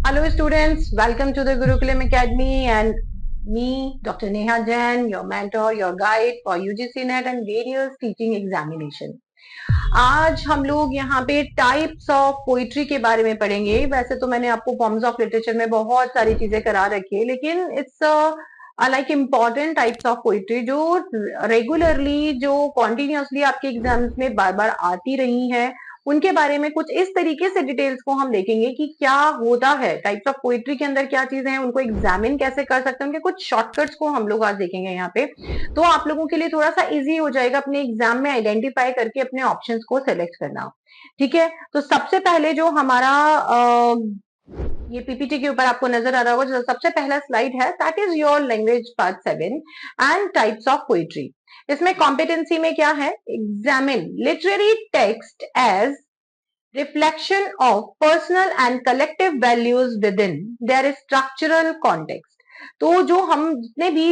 Hello students, welcome to the Gurukulam Academy and me, Dr. Neha Jain, your mentor, your guide for UGC NET and various teaching examination. आज हम लोग यहाँ पे types of poetry के बारे में पढ़ेंगे। वैसे तो मैंने आपको फॉर्म्स ऑफ लिटरेचर में बहुत सारी चीजें करा रखी है, लेकिन it's like important types of poetry जो रेगुलरली जो कॉन्टिन्यूसली आपके एग्जाम्स में बार बार आती रही हैं, उनके बारे में कुछ इस तरीके से डिटेल्स को हम देखेंगे कि क्या होता है टाइप्स ऑफ पोइट्री के अंदर, क्या चीजें हैं, उनको एग्जामिन कैसे कर सकते हैं, उनके कुछ शॉर्टकट्स को हम लोग आज देखेंगे यहाँ पे। तो आप लोगों के लिए थोड़ा सा इजी हो जाएगा अपने एग्जाम में आइडेंटिफाई करके अपने ऑप्शंस को सेलेक्ट करना। ठीक है, तो सबसे पहले जो हमारा ये पीपीटी के ऊपर आपको नजर आ रहा होगा, जो सबसे पहला स्लाइड है, that is your language part 7 and types of poetry. इसमें कॉम्पिटेंसी में क्या है, examine literary text as reflection of personal and collective values within their structural context। तो जो हम जितने भी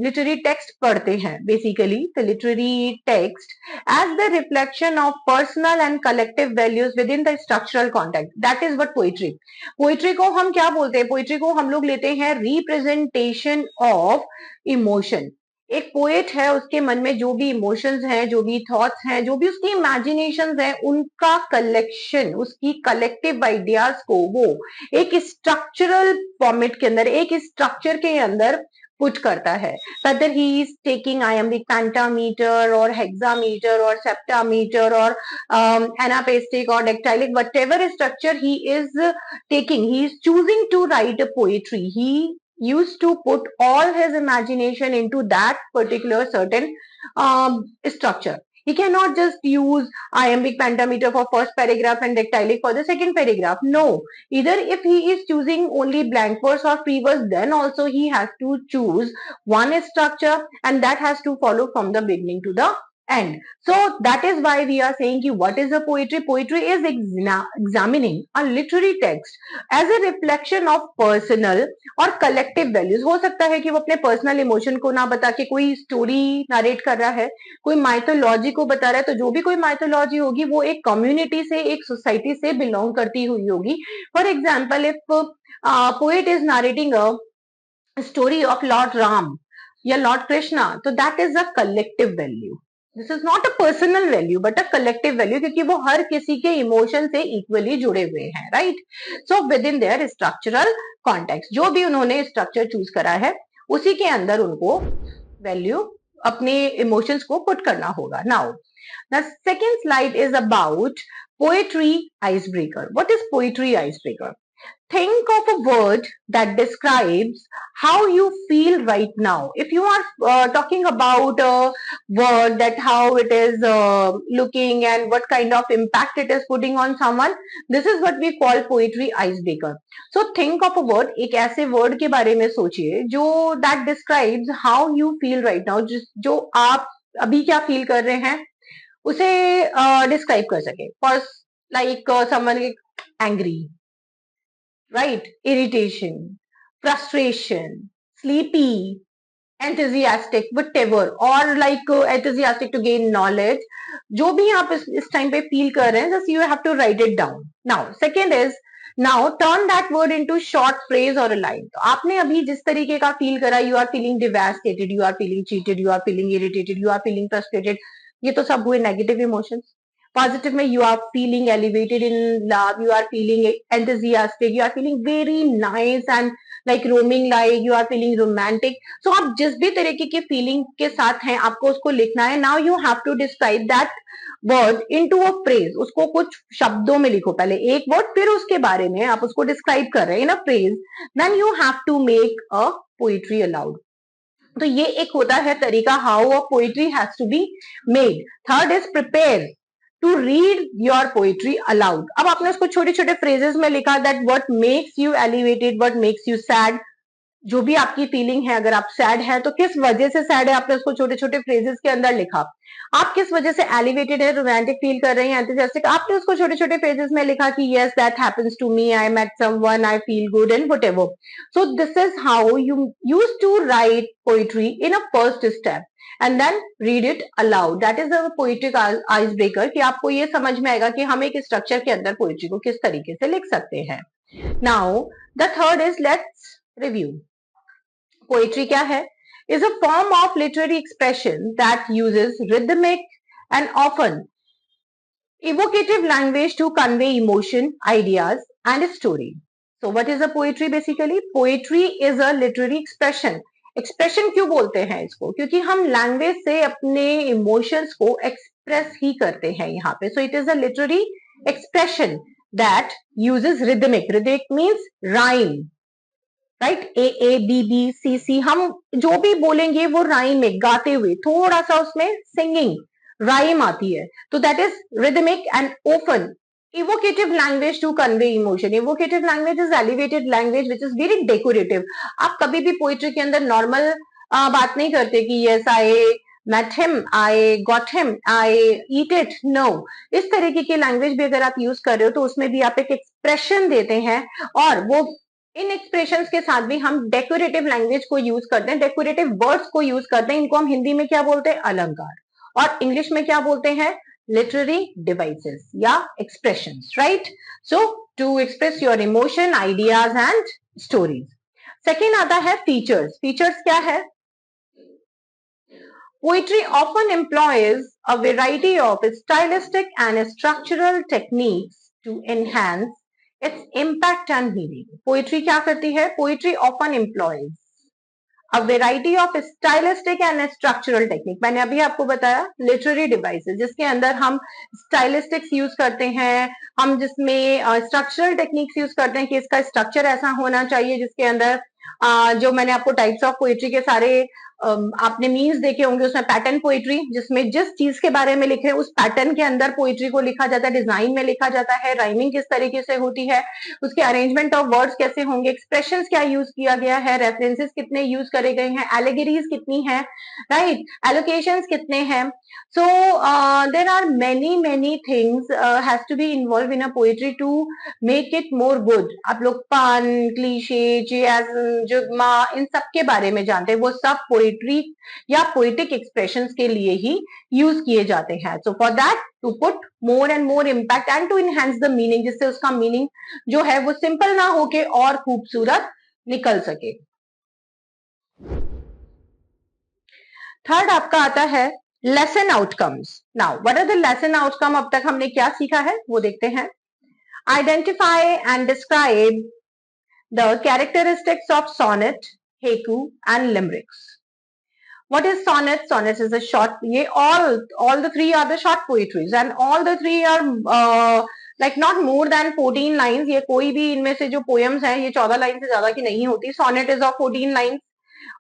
लिटरेरी टेक्स्ट पढ़ते हैं, basically the literary text as the reflection of personal and collective values within the structural context, that is what poetry. Poetry को हम क्या बोलते हैं, पोइट्री को हम लोग लेते हैं रिप्रेजेंटेशन ऑफ इमोशन। एक पोएट है, उसके मन में जो भी इमोशंस हैं, जो भी थॉट्स हैं, जो भी उसकी इमेजिनेशंस हैं, उनका कलेक्शन, उसकी कलेक्टिव आइडियाज को वो एक स्ट्रक्चरल फॉर्मेट के अंदर, एक स्ट्रक्चर के अंदर पुट करता है। whether he is taking iambic pentameter or hexameter or septameter or anapestic or dactylic, whatever structure he is taking, he is choosing to write a poetry. He used to put all his imagination into that particular certain structure. He cannot just use iambic pentameter for first paragraph and dactylic for the second paragraph. No, either if he is choosing only blank verse or free verse, then also he has to choose one structure and that has to follow from the beginning to the end. So that is why we are saying ki what is a poetry? Poetry is examining a literary text as a reflection of personal और collective values. हो सकता है कि वो अपने personal emotion को ना बता के कोई स्टोरी नरेट कर रहा है, कोई माइथोलॉजी को बता रहा है, तो जो भी कोई माइथोलॉजी होगी वो एक कम्युनिटी से, एक सोसाइटी से बिलोंग करती हुई होगी। For example, if poet is narrating a story of Lord Ram या लॉर्ड कृष्णा, तो that is a collective value. This is not a personal value but a collective value, क्योंकि वो हर किसी के इमोशन से इक्वली जुड़े हुए हैं, right. So with in their structural context, जो भी उन्होंने स्ट्रक्चर चूज करा है उसी के अंदर उनको वैल्यू, अपने इमोशंस को पुट करना होगा। Now the second slide is about poetry ice breaker. What is poetry ice breaker? Think of a word that describes how you feel right now. If you are talking about a word, that how it is looking and what kind of impact it is putting on someone, this is what we call poetry icebreaker. So think of a word, एक ऐसे word के बारे में सोचिए जो that describes how you feel right now, जो आप अभी क्या feel कर रहे हैं उसे describe कर सके। First, like someone angry, right? Irritation, frustration, sleepy, enthusiastic, whatever, or like enthusiastic to gain knowledge. जो भी आप इस टाइम पे फील कर रहे हैं, just you have to write it down. Now, second is, now turn that word into short phrase or a line. तो आपने अभी जिस तरीके का फील करा, you are feeling devastated, you are feeling cheated, you are feeling irritated, you are feeling frustrated, ये तो सब हुए negative emotions. पॉजिटिव में you are feeling elevated in love, you are feeling enthusiastic, you are feeling very nice and like roaming, like you are feeling romantic. So आप जिस भी तरीके की फीलिंग के साथ हैं आपको उसको लिखना है। Now you have to describe that word into a phrase. उसको कुछ शब्दों में लिखो, पहले एक वर्ड फिर उसके बारे में आप उसको डिस्क्राइब कर रहे हैं in a phrase, then you have to make a poetry aloud. तो ये एक होता है तरीका how a poetry has to be made. Third is prepare to read your poetry aloud. अब आपने उसको छोटे छोटे फ्रेजेस में लिखा, that what makes you elevated, what makes you sad, जो भी आपकी फीलिंग है, अगर आप सैड है तो किस वजह से सैड है, आपने उसको छोटे छोटे फ्रेजेस के अंदर लिखा। आप किस वजह से एलिवेटेड है, रोमांटिक फील कर रहे हैं, एंथुसियास्टिक, आपने उसको छोटे छोटे फ्रेजेस में लिखा कि yes that happens to me, I met someone, I feel good and whatever. So this is how you used to write poetry in a first step and then read it aloud. That is a poetic ice breaker, कि आपको ये समझ में आएगा कि हम एक structure के अंदर पोइट्री को किस तरीके से लिख सकते हैं। Now the third is, let's review. Poetry क्या है? Is a form of literary expression that uses rhythmic and often evocative language to convey emotion, ideas, and a story. So, what is a poetry basically? Poetry is a literary expression. Expression क्यों बोलते हैं इसको? क्योंकि हम language से अपने emotions को express ही करते हैं यहाँ पे. So it is a literary expression that uses rhythmic. Rhythmic means rhyme, right? A B B C C, हम जो भी बोलेंगे वो राइम में, गाते हुए, थोड़ा सा उसमें सिंगिंग राइम आती है. तो that is rhythmic and often evocative language to convey emotion. Evocative language is elevated language which is very decorative. आप कभी भी पोइट्री के अंदर नॉर्मल बात नहीं करते कि yes I met him, I got him, I eat it. No, इस तरीके की लैंग्वेज भी अगर आप यूज कर रहे हो तो उसमें भी आप एक एक्सप्रेशन देते हैं, और वो इन एक्सप्रेशंस के साथ भी हम डेकोरेटिव लैंग्वेज को यूज करते हैं, डेकोरेटिव वर्ड्स को यूज करते हैं. इनको हम हिंदी में क्या बोलते हैं? अलंकार. और इंग्लिश में क्या बोलते हैं? literary devices या expressions, right? So to express your emotion, ideas and stories. Second आता है features. Features क्या है? Poetry often employs a variety of stylistic and structural techniques to enhance its impact and meaning. Poetry क्या करती है? Poetry often employs a variety of stylistic and structural technique. मैंने अभी आपको बताया literary devices, जिसके अंदर हम stylistics यूज करते हैं, हम जिसमें structural techniques यूज करते हैं कि इसका structure ऐसा होना चाहिए, जिसके अंदर जो मैंने आपको टाइप्स ऑफ पोएट्री के सारे आपने मीन्स देखे होंगे, उसमें पैटर्न पोएट्री, जिसमें जिस चीज के बारे में लिखे उस पैटर्न के अंदर पोएट्री को लिखा जाता है, डिजाइन में लिखा जाता है, राइमिंग किस तरीके से होती है, उसके अरेंजमेंट ऑफ वर्ड्स कैसे होंगे, एक्सप्रेशंस क्या यूज किया गया है, रेफरेंसेस कितने यूज करे गए हैं, एलिगरीज कितनी है, राइट, एलोकेशंस कितने हैं. So there are many things has to be involved in a poetry to make it more good. आप लोग पन, क्लीशे, जुगमा, इन सब के बारे में जानते हैं. वो सब पोएट्री या पोएटिक एक्सप्रेशंस के लिए ही यूज किए जाते हैं. So for that to put more and more impact and to enhance the meaning, जिससे उसका मीनिंग जो है वो सिंपल ना होके और खूबसूरत निकल सके. थर्ड आपका आता है lesson outcomes. Now what are the lesson outcome? अब तक हमने क्या सीखा है वो देखते हैं. Identify and describe the characteristics of sonnet, haiku and limericks. What is sonnet? Sonnet is a short. ये all the three are the short poetries and all the three are like not more than 14 lines. ये कोई भी इनमें से जो poems हैं ये 14 line से ज्यादा की नहीं होती. Sonnet is of 14 lines.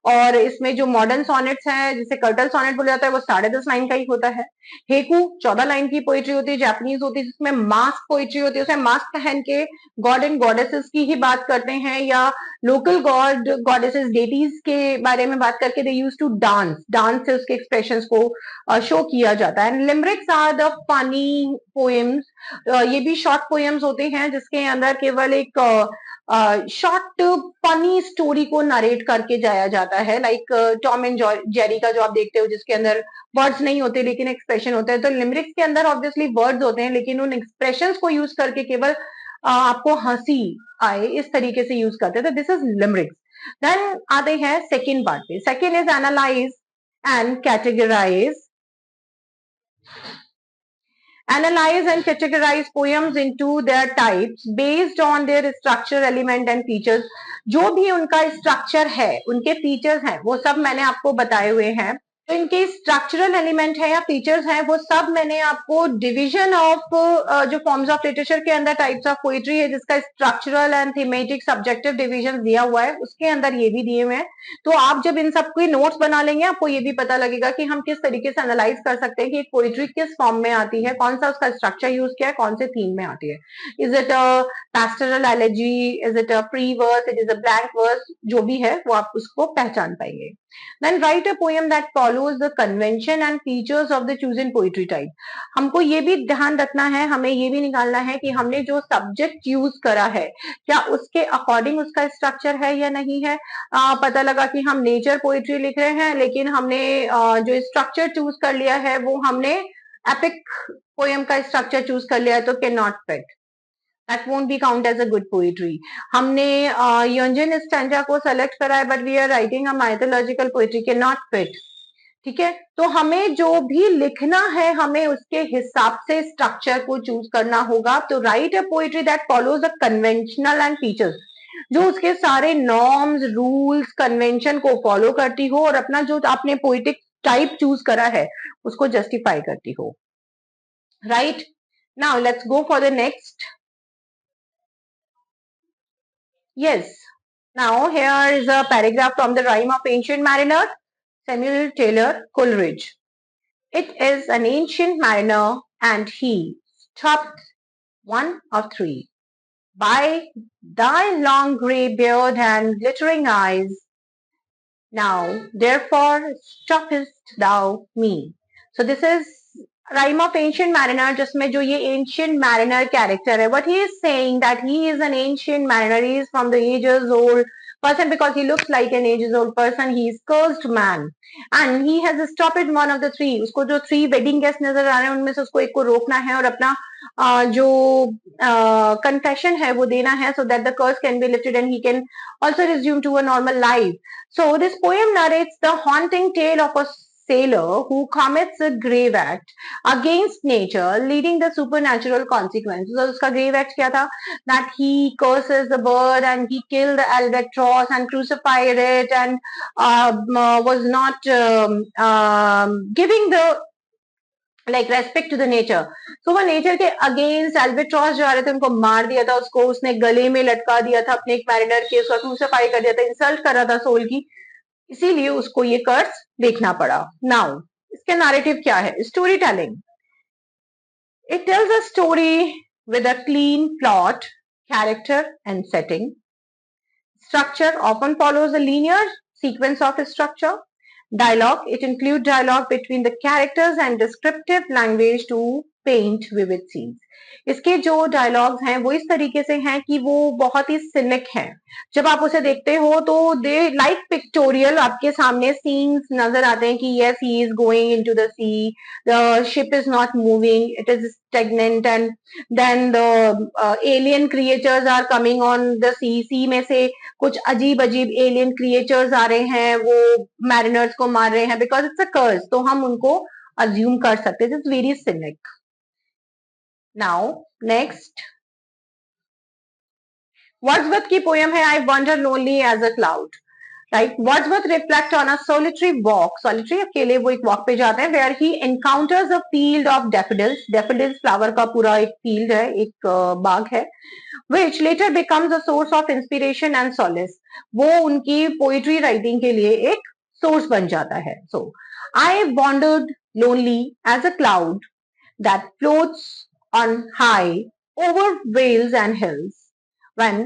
और इसमें जो मॉडर्न सोनेट्स हैं, जिसे कर्टल सोनेट बोला जाता है, वो 10.5 लाइन का ही होता है. हेकू 14 लाइन की पोइट्री होती है, जापानीज होती है, जिसमें मास्क पोइट्री होती है, उसमें मास्क पहन के गॉड एंड गॉडेसेस की ही बात करते हैं, या लोकल गॉड गॉडेसेस डेटीज के बारे में बात करके दे यूज टू डांस से उसके एक्सप्रेशंस को शो किया जाता है. लिमरिक्स आर द फनी पोएम्स. ये भी शॉर्ट पोएम्स होते हैं जिसके अंदर केवल एक शॉर्ट फनी स्टोरी को नरेट करके जाया जाता है, लाइक टॉम एंड जेरी का जो आप देखते हो, जिसके अंदर वर्ड्स नहीं होते लेकिन एक्सप्रेशन होते हैं. तो लिमरिक्स के अंदर ऑब्वियसली वर्ड्स होते हैं, लेकिन उन एक्सप्रेशंस को यूज करके केवल आपको हंसी आए इस तरीके से यूज करते हैं. तो दिस इज लिमरिक्स. देन आते हैं सेकेंड पार्ट पे. Second is analyse and categorise. Analyze and categorize poems into their types based on their structure, element and features. जो भी उनका स्ट्रक्चर है, उनके फीचर्स हैं, वो सब मैंने आपको बताए हुए हैं. तो इनके स्ट्रक्चरल एलिमेंट है या फीचर्स हैं, वो सब मैंने आपको डिवीजन ऑफ जो फॉर्म्स ऑफ लिटरेचर के अंदर टाइप्स ऑफ पोइट्री है, जिसका structural and thematic subjective division दिया हुआ है, उसके अंदर ये भी दिए हुए हैं. तो आप जब इन सबके नोट्स बना लेंगे, आपको ये भी पता लगेगा कि हम किस तरीके से एनालाइज कर सकते हैं कि एक पोइट्री किस फॉर्म में आती है, कौन सा उसका स्ट्रक्चर यूज किया है, कौन से थीम में आती है. Is it a pastoral elegy, is it a free verse, it is a blank verse, जो भी है वो आप उसको पहचान पाएंगे. Then write a poem that follows the convention and features of the chosen poetry type. हमको ये भी ध्यान रखना है, हमें ये भी निकालना है कि हमने जो सब्जेक्ट यूज करा है क्या उसके अकॉर्डिंग उसका स्ट्रक्चर है या नहीं है. पता लगा कि हम नेचर पोइट्री लिख रहे हैं, लेकिन हमने जो स्ट्रक्चर चूज कर लिया है वो हमने एपिक पोएम का स्ट्रक्चर चूज कर लिया है, तो can not fit. That won't be count as a good poetry. हमने योंजन स्टैंजा को सेलेक्ट करा है, but we are writing a mythological poetry, के नॉट फिट. ठीक है, तो हमें जो भी लिखना है हमें उसके हिसाब से स्ट्रक्चर को चूज करना होगा. तो right a poetry that follows a conventional and features, जो उसके सारे नॉर्म्स, रूल्स, कन्वेंशन को फॉलो करती हो और अपना जो आपने पोएटिक टाइप चूज करा है उसको जस्टिफाई करती हो. Right, now let's go for the next. Yes. Now here is a paragraph from the Rime of Ancient Mariner, Samuel Taylor Coleridge. It is an ancient mariner, and he stopped one of three. By thy long grey beard and glittering eyes, now therefore stoppest thou me. So this is Rime of Ancient Mariner, जिसमें जो ये Ancient Mariner character है, what he is saying that he is an ancient mariner, he is from the ages old person because he looks like an ages old person, he is cursed man and he has stopped one of the three. उसको जो three wedding guests नजर आ रहे हैं उनमें से उसको एक को रोकना है और अपना जो confession है वो देना है, so that the curse can be lifted and he can also resume to a normal life. So this poem narrates the haunting tale of a sailor who commits a grave act against nature, leading the supernatural consequences. So उसका grave act क्या था? That he curses the bird and he killed the albatross and crucified it and was not giving the like respect to the nature. So वो nature के against albatross जो आ रहे थे उनको मार दिया था, उसको उसने गले में लटका दिया था अपने एक mariner के, उसका crucify कर दिया था, insult कर रहा था soul की, इसीलिए उसको ये कर्ज देखना पड़ा. नाउ इसका नैरेटिव क्या है? Story telling. It tells a story with a clean plot, character and setting. Structure often follows a linear sequence of structure. Dialogue, it includes dialogue between the characters and descriptive language to paint vivid scenes. इसके जो dialogues हैं वो इस तरीके से हैं कि वो बहुत ही सिनिक हैं. जब आप उसे देखते हो तो दे लाइक पिक्टोरियल, आपके सामने सीन्स नजर आते हैं कि yes he is going into the sea, the ship is not moving, it is stagnant and then the alien creatures are coming on the sea. Sea में से कुछ अजीब अजीब एलियन क्रिएचर्स आ रहे हैं, वो मैरिनर्स को मार रहे हैं बिकॉज इट्स अ कर्स, तो हम उनको अज्यूम कर सकते हैं. It's very scenic. Now, next, Wordsworth की poem है I wander lonely as a cloud. Right? Wordsworth reflect on a solitary walk. Solitary अकेले वो एक walk पे जाते हैं where he encounters a field of daffodils. Daffodils flower का पूरा एक field है, एक बाग है, which later becomes a source of inspiration and solace. वो उनकी poetry writing के लिए एक source बन जाता है. So, I wandered lonely as a cloud that floats on high over vales and hills, when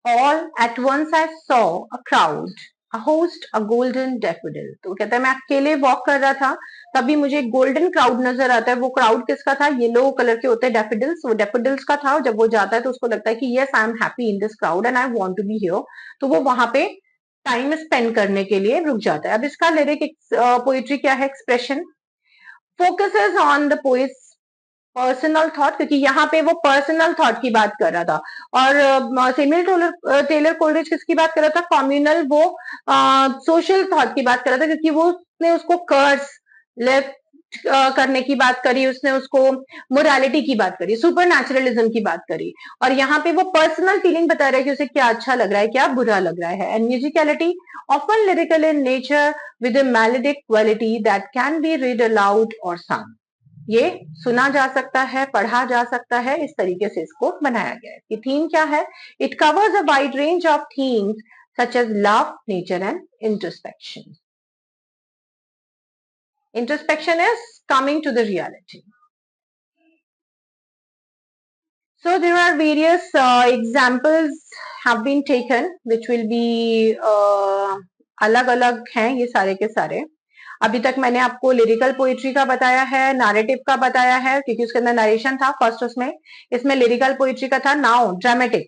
all at once I saw a crowd, a host, a golden daffodil. तो कहता है मैं अकेले वॉक कर रहा था, तभी मुझे गोल्डन क्राउड नजर आता है. वो क्राउड किसका था? येलो कलर के होते हैं डैफोडिल्स, वो डैफोडिल्स का था. जब वो जाता है तो उसको लगता है कि yes I am happy in this crowd and I want to be here, तो वो वहां पे टाइम स्पेंड करने के लिए रुक जाता है. अब इसका लिरिक पोइट्री क्या है? Expression focuses on the poets personal thought, क्योंकि यहाँ पे वो पर्सनल थॉट की बात कर रहा था. और सैमुअल टेलर कोलरिज किसकी बात कर रहा था? कम्युनल, वो सोशल थॉट की बात कर रहा था, क्योंकि वो उसने उसको कर्स लेफ्ट करने की बात करी, उसने उसको मोरालिटी की बात करी, सुपर नेचुरलिज्म की बात करी, और यहाँ पे वो पर्सनल फीलिंग बता रहा है कि उसे क्या अच्छा लग रहा है, क्या बुरा लग रहा है. And musicality often lyrical in nature with a melodic quality that can be read aloud और सॉन्ग. ये सुना जा सकता है, पढ़ा जा सकता है, इस तरीके से इसको बनाया गया है. कि थीम क्या है? It covers a wide range of themes such as love, nature and introspection. Introspection is coming to the reality. So there are various examples have been taken which will be अलग अलग हैं ये सारे के सारे. अभी तक मैंने आपको लिरिकल पोइट्री का बताया है, नैरेटिव का बताया है, क्योंकि उसके अंदर नरेशन था फर्स्ट उसमें. इसमें लिरिकल पोइट्री का था. Now dramatic.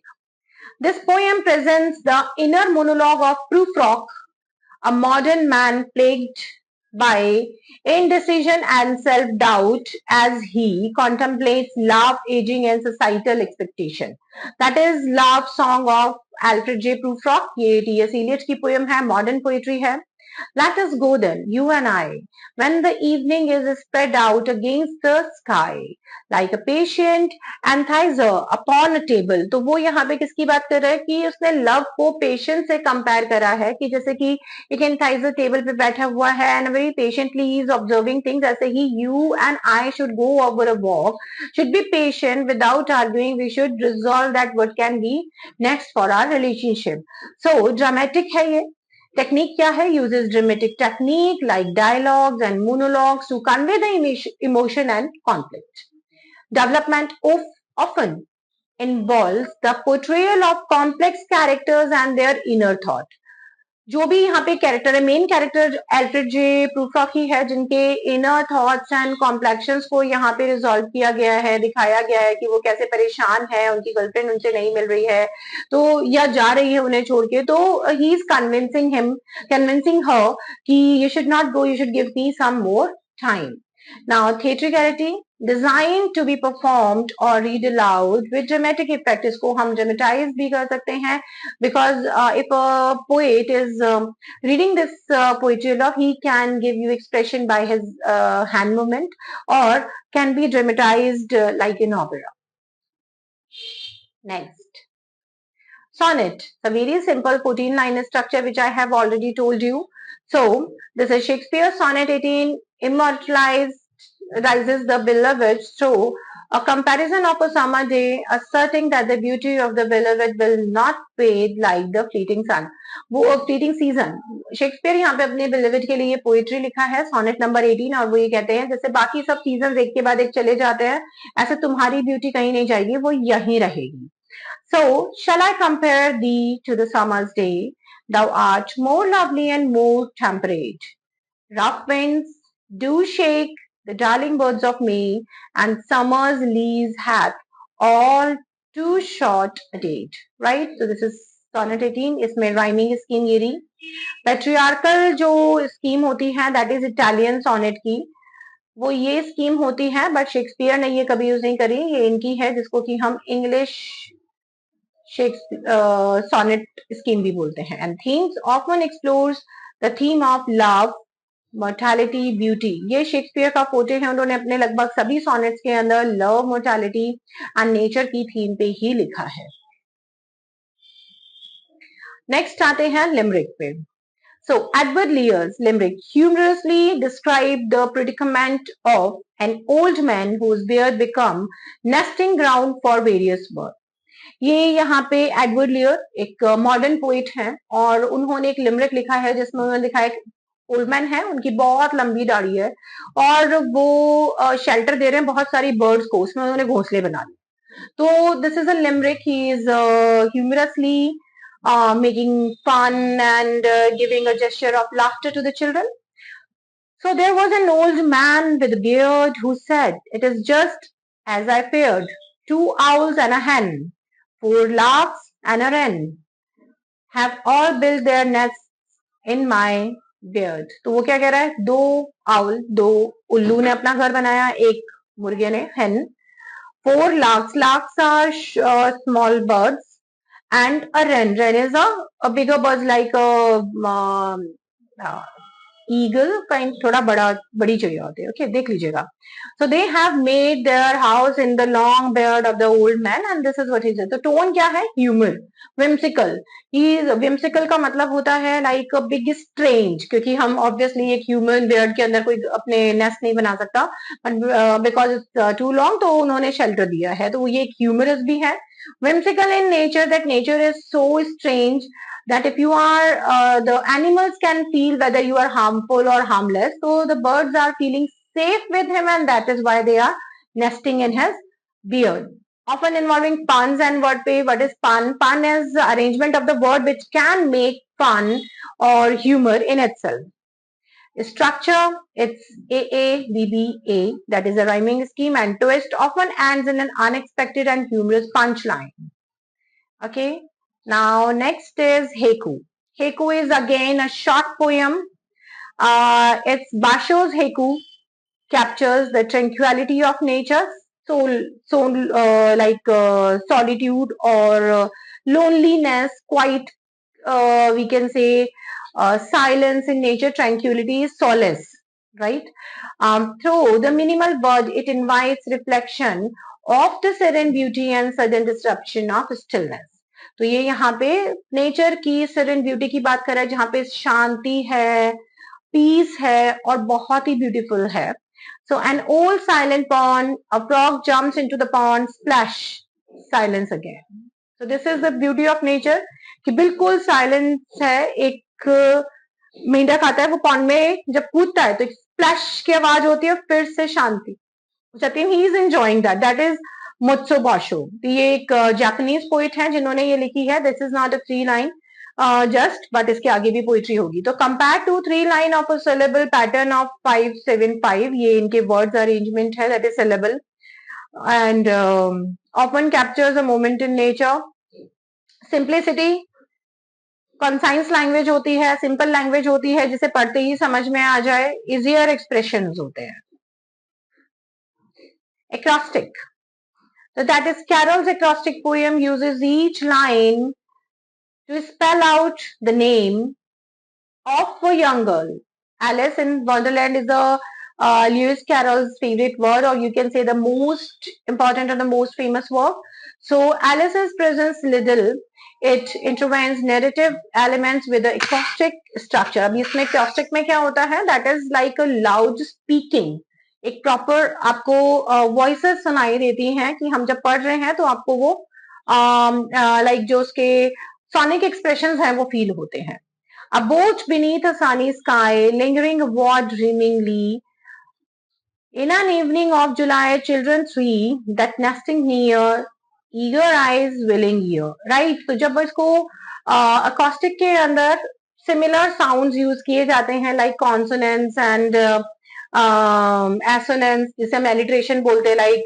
This poem presents the inner monologue of Prufrock, a modern man plagued by indecision and self-doubt as he contemplates love, aging and societal expectation. That is Love Song of Alfred J. Prufrock. ये T.S. Eliot की poem है, modern poetry है. Let us go then, you and I, when the evening is spread out against the sky, like a patient anthizer upon a table. तो वो यहाँ पे किसकी बात कर रहा है कि उसने लव को पेशेंस से कंपेयर करा है कि जैसे कि एक एंथाइजर टेबल पे बैठा हुआ है and very patiently is observing things, ऐसे ही you and I should go over a walk, should be patient without arguing, we should resolve that what can be next for our relationship. So dramatic है ये. Technique क्या है? Uses dramatic technique like dialogues and monologues to convey the emotion and conflict. Development of often involves the portrayal of complex characters and their inner thought. जो भी यहाँ पे character है, main character Alfred जे Prufrock ही है, जिनके inner thoughts and complexions को यहाँ पे रिजॉल्व किया गया है, दिखाया गया है कि वो कैसे परेशान है, उनकी गर्लफ्रेंड उनसे नहीं मिल रही है तो या जा रही है उन्हें छोड़ के, तो ही इज कन्विंसिंग हर कि you should not go, you should give me some more time. Now, theatricality, designed to be performed or read aloud with dramatic effect. इसको हम dramatize भी कर सकते हैं because if a poet is reading this poetry love, he can give you expression by his hand movement or can be dramatized like in opera. Next, sonnet, a very simple 14 line structure which I have already told you. So this is Shakespeare. Sonnet 18 immortalized rises the beloved through a comparison of a summer day, asserting that the beauty of the beloved will not fade like the fleeting sun. वो fleeting season. Shakespeare यहाँ पे अपने beloved के लिए poetry लिखा है, sonnet number 18, और वो ये कहते हैं जैसे बाकी सब सीजन एक के बाद एक चले जाते हैं, ऐसे तुम्हारी ब्यूटी कहीं नहीं जाएगी, वो यहीं रहेगी. So shall I compare thee to the summer's day? Thou art more lovely and more temperate. Rough winds do shake the darling birds of May, and summer's leaves hath all too short a date. Right? So this is sonnet 18. इसमें rhyming scheme ये रही. Patriarchal जो scheme होती है, that is Italian sonnet की, वो ये scheme होती है, but शेक्सपियर ने ये कभी यूज नहीं करी, ये इनकी है जिसको कि हम इंग्लिश sonnet scheme भी बोलते हैं. And themes often explores the theme of love, mortality, beauty. ये शेक्सपियर का फोटे है, उन्होंने अपने लगभग सभी सॉनेट्स के अंदर लव, मोर्टैलिटी एंड नेचर की थीम पे ही लिखा है. नेक्स्ट आते हैं लिमरिक पे. So Edward Lear's limerick humorously described the predicament of an old man whose beard become nesting ground for various birds. ये यहाँ पे एडवर्ड लियर एक मॉडर्न पोइट हैं और उन्होंने एक लिमरिक लिखा है जिसमें उन्होंने लिखा है ओल्डमैन है, उनकी बहुत लंबी दाढ़ी है और वो शेल्टर दे रहे हैं बहुत सारी बर्ड्स को, उसमें उन्होंने घोंसले बना लिए. तो this is a limerick. He is humorously making fun and giving a gesture of laughter to the children. So there was an old man with a beard who said, "It is just as I feared, 2 owls and a hen, 4 larks and a wren have all built their nests in my beard." तो वो क्या कह रहा है? 2 owl, 2 उल्लू ने अपना घर बनाया, एक मुर्गे ने, hen. 4 larks, larks are small birds, and a wren. Wren is a bigger bird like a uh, eagle kind, थोड़ा बड़ी चिड़िया होती है. ओके, देख लीजिएगा. So they have made their house in the long beard of the old man, and this is what he said. तो tone क्या है? Humour, whimsical. whimsical का मतलब होता है like a big strange, क्योंकि हम obviously एक ह्यूमन beard के अंदर कोई अपने नेस्ट नहीं बना सकता, but because it's too long तो उन्होंने शेल्टर दिया है, तो ये एक ह्यूमरस भी है. Whimsical in nature, that nature is so strange that if you are the animals can feel whether you are harmful or harmless, so the birds are feeling safe with him, and that is why they are nesting in his beard. Often involving puns and wordplay. What is pun? Pun is the arrangement of the word which can make fun or humor in itself. Structure, it's AABBA, that is a rhyming scheme, and twist often ends in an unexpected and humorous punchline. Okay, now next is Haiku. Haiku is again a short poem It's Basho's haiku captures the tranquility of nature, solitude or loneliness, quite we can say silence in nature, tranquility is solace, right? Through the minimal word, it invites reflection of the serene beauty and sudden disruption of stillness. तो ये यहाँ पे nature की serene beauty की बात कर रहा है, जहाँ पे शांति है, पीस है और बहुत ही ब्यूटीफुल है. So an old silent pond, a frog jumps into the pond, splash, silence again. So this is the beauty of nature कि बिल्कुल साइलेंस है. एक मेंढक आता है, वो पॉन्ड में जब कूदता है तो स्प्लैश की आवाज होती है, फिर से शांति. He is enjoying that. That is Matsuo Basho. ये एक जापानीज पोइट है जिन्होंने ये लिखी है. This is not a 3 line just, but इसके आगे भी पोइट्री होगी. तो compare to 3 line of a syllable pattern of 5-7-5, ये इनके वर्ड्स अरेंजमेंट है, that is syllable and often captures a moment in nature. Simplicity, concise language होती है, सिंपल लैंग्वेज होती है जिसे पढ़ते ही समझ में आ जाए. इजियर एक्सप्रेशंस होते हैं. Acrostic. So that is Carol's acrostic poem uses each line to spell out the name of a young girl. Alice in Wonderland is a Lewis Carroll's favorite word, or you can say the most important or the most famous work. So Alice's presence little. It intervenes narrative elements with the acrostic structure. अभी इसमें acrostic में क्या होता है? That is like a loud speaking. एक proper आपको voices सुनाई देती हैं कि हम जब पढ़ रहे हैं तो आपको वो लाइक जो उसके सोनिक एक्सप्रेशंस हैं वो फील होते हैं. A boat beneath a sunny sky, lingering abroad dreamingly. In an evening of July, children three, that nesting near, eager eyes willing ear. Right? तो जब इसको acoustic के अंदर similar sounds use किए जाते हैं, like consonants and assonance, जिसे हम alliteration बोलते हैं, like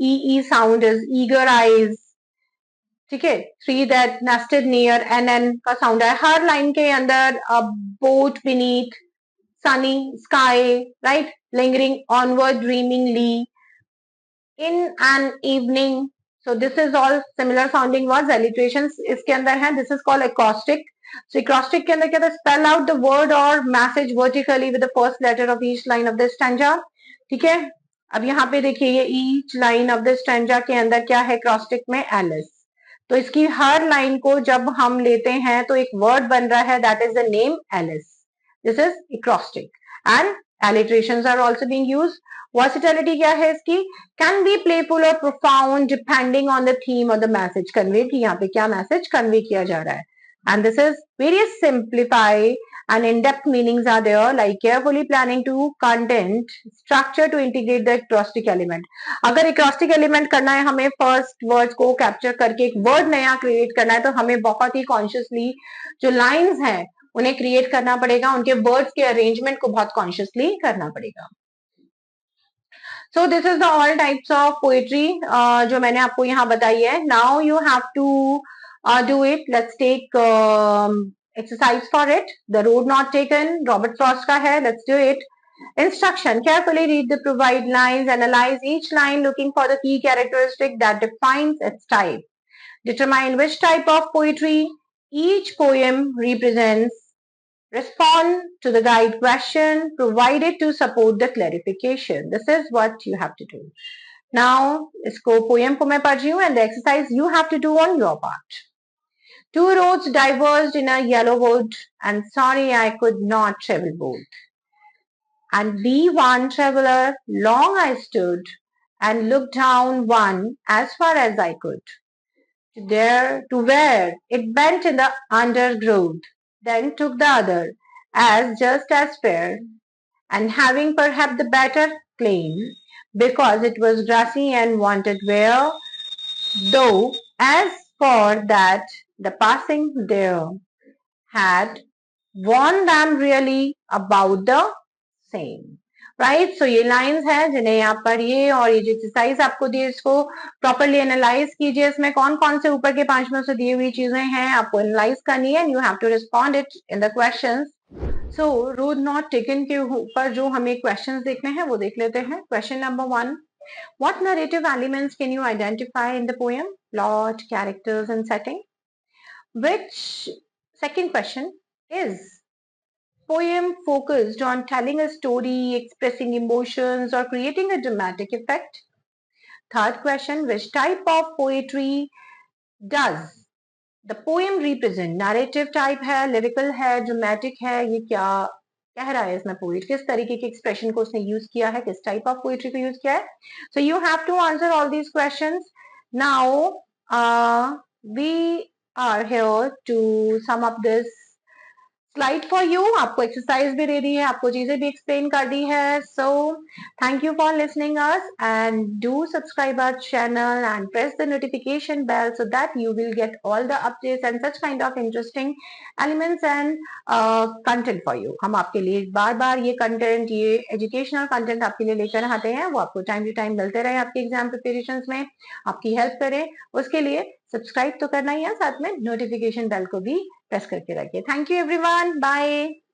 e sound is eager eyes. ठीक है. 3 that nested near, NN का sound है. हर line के अंदर a boat beneath, sunny sky, right? Lingering onward dreamingly, in an evening. So this is all similar sounding words. Alliterations इसके अंदर है. This is called acrostic. So acrostic के अंदर क्या था? Spell out the word or message vertically with the first letter of each line of the stanza. ठीक है. अब यहाँ पे देखिए ये each line of the stanza के अंदर क्या है acrostic में? Alice. तो इसकी हर लाइन को जब हम लेते हैं तो एक वर्ड बन रहा है, that is the name Alice. This is acrostic. And alliterations are also being used. Versatility क्या है इसकी? Can be playful or profound depending on the theme or the message conveyed, कि यहाँ पे क्या message convey किया जा रहा है. And this is various simplify and in-depth meanings are there, like carefully planning to content structure to integrate the acrostic element. अगर acrostic element करना है हमें first words को capture करके एक word नया create करना है तो हमें बहुत ही consciously जो lines हैं उन्हें create करना पड़ेगा, उनके words के arrangement को बहुत consciously करना पड़ेगा. So this is the all types of poetry जो मैंने आपको यहाँ बताई है. Now you have to do it. Let's take exercise for it. The road not taken, Robert Frost का है. Let's do it. Instruction: carefully read the provide lines, analyze each line looking for the key characteristic that defines its type. Determine which type of poetry each poem represents. Respond to the guide question provided to support the clarification. This is what you have to do. Now, इसको poem को मैं पढ़ रही हूँ and the exercise you have to do on your part. Two roads diverged in a yellow wood, and sorry I could not travel both. And be one traveler, long I stood, and looked down one as far as I could. To where it bent in the undergrowth, then took the other, as just as fair, and having perhaps the better claim, because it was grassy and wanted wear, though as for that the passing there had warned them really about the same. Right. So ये lines हैं जिन्हें आप पढ़िए और ये जो exercise आपको दी इसको प्रॉपरली एनालाइज कीजिए. इसमें कौन कौन से ऊपर के 5 में से दी हुई चीजें हैं आपको एनालाइज करनी है. You have to respond it in the questions. So road not taken के ऊपर जो हमें क्वेश्चंस देखने हैं वो देख लेते हैं. Question number 1. What narrative elements can you identify in the poem? Plot, characters, and setting. Which second question is poem focused on telling a story, expressing emotions, or creating a dramatic effect? Third question, which type of poetry does the poem represent? Narrative type है, lyrical है, dramatic है, ये क्या कह रहा है इसमें poet, किस तरीके के एक्सप्रेशन को उसने यूज किया है, किस टाइप ऑफ पोइट्री को यूज किया है. So you have to answer all these questions. Now we are here to sum up this slide for you. आपको एक्सरसाइज भी दे दी है, आपको चीजें भी एक्सप्लेन कर दी है. So thank you for listening us and do subscribe our channel and press the notification bell so that you will get all the updates and such kind of interesting elements and content for you. हम आपके लिए बार बार ये content, ये educational content आपके लिए लेकर आते हैं. वो आपको टाइम टू टाइम मिलते रहे आपके एग्जाम प्रिपरेशन में, आपकी हेल्प करें. उसके लिए सब्सक्राइब तो करना ही है, साथ में नोटिफिकेशन बेल को भी प्रेस करके रखिए. Thank you everyone, bye.